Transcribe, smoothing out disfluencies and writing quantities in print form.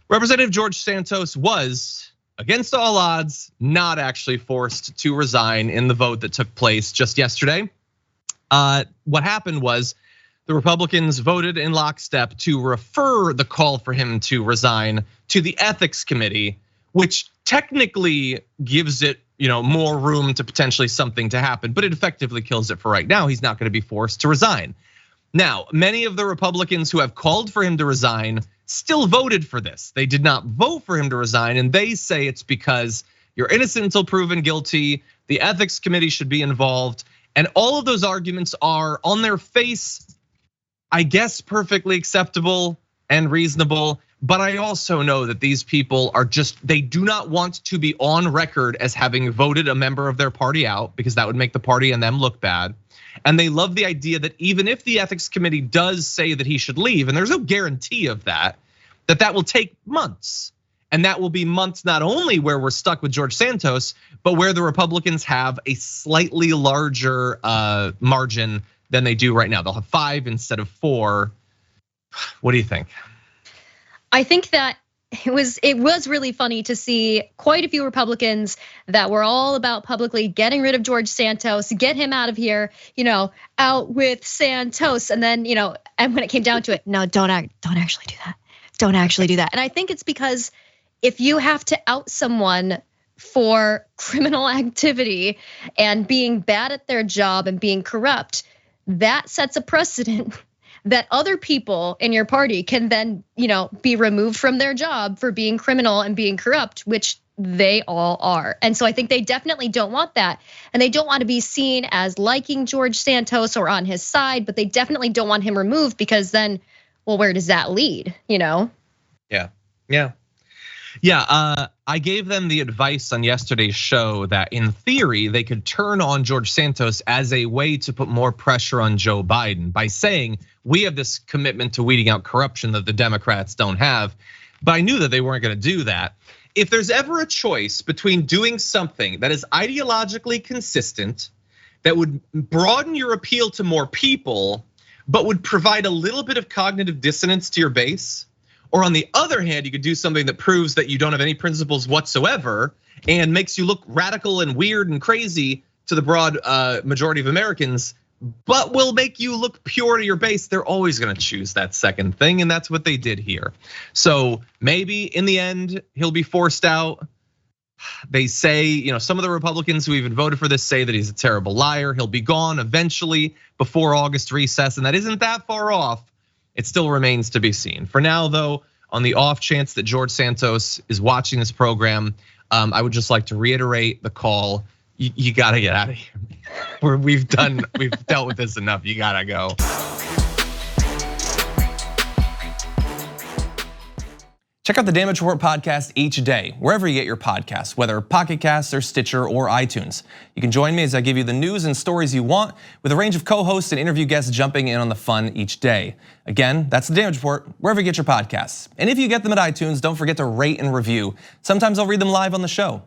Representative George Santos was, against all odds, not actually forced to resign in the vote that took place just yesterday. What happened was the Republicans voted in lockstep to refer the call for him to resign to the Ethics Committee, which technically gives it, more room to potentially something to happen, but it effectively kills it for right now. He's not going to be forced to resign. Now, many of the Republicans who have called for him to resign still voted for this. They did not vote for him to resign, and they say it's because you're innocent until proven guilty. The Ethics Committee should be involved, and all of those arguments are on their face, I guess, perfectly acceptable and reasonable. But I also know that these people are they do not want to be on record as having voted a member of their party out, because that would make the party and them look bad. And they love the idea that even if the Ethics Committee does say that he should leave, and there's no guarantee of that will take months. And that will be months not only where we're stuck with George Santos, but where the Republicans have a slightly larger margin than they do right now. They'll have 5 instead of 4. What do you think? I think that it was really funny to see quite a few Republicans that were all about publicly getting rid of George Santos, get him out of here, out with Santos. And then, and when it came down to it, no, don't actually do that. Don't actually do that. And I think it's because if you have to out someone for criminal activity and being bad at their job and being corrupt, that sets a precedent that other people in your party can then, be removed from their job for being criminal and being corrupt, which they all are. And so I think they definitely don't want that. And they don't want to be seen as liking George Santos or on his side, but they definitely don't want him removed, because then, well, where does that lead, Yeah, I gave them the advice on yesterday's show that in theory, they could turn on George Santos as a way to put more pressure on Joe Biden by saying, we have this commitment to weeding out corruption that the Democrats don't have. But I knew that they weren't gonna do that. If there's ever a choice between doing something that is ideologically consistent, that would broaden your appeal to more people, but would provide a little bit of cognitive dissonance to your base, or on the other hand, you could do something that proves that you don't have any principles whatsoever and makes you look radical and weird and crazy to the broad majority of Americans, but will make you look pure to your base, they're always gonna choose that second thing, and that's what they did here. So maybe in the end, he'll be forced out. They say, some of the Republicans who even voted for this say that he's a terrible liar. He'll be gone eventually before August recess, and that isn't that far off. It still remains to be seen. For now, though, on the off chance that George Santos is watching this program, I would just like to reiterate the call. You gotta get out of here. We've dealt with this enough. You gotta go. Check out the Damage Report podcast each day, wherever you get your podcasts, whether Pocket Casts or Stitcher or iTunes. You can join me as I give you the news and stories you want, with a range of co-hosts and interview guests jumping in on the fun each day. Again, that's the Damage Report, wherever you get your podcasts. And if you get them at iTunes, don't forget to rate and review. Sometimes I'll read them live on the show.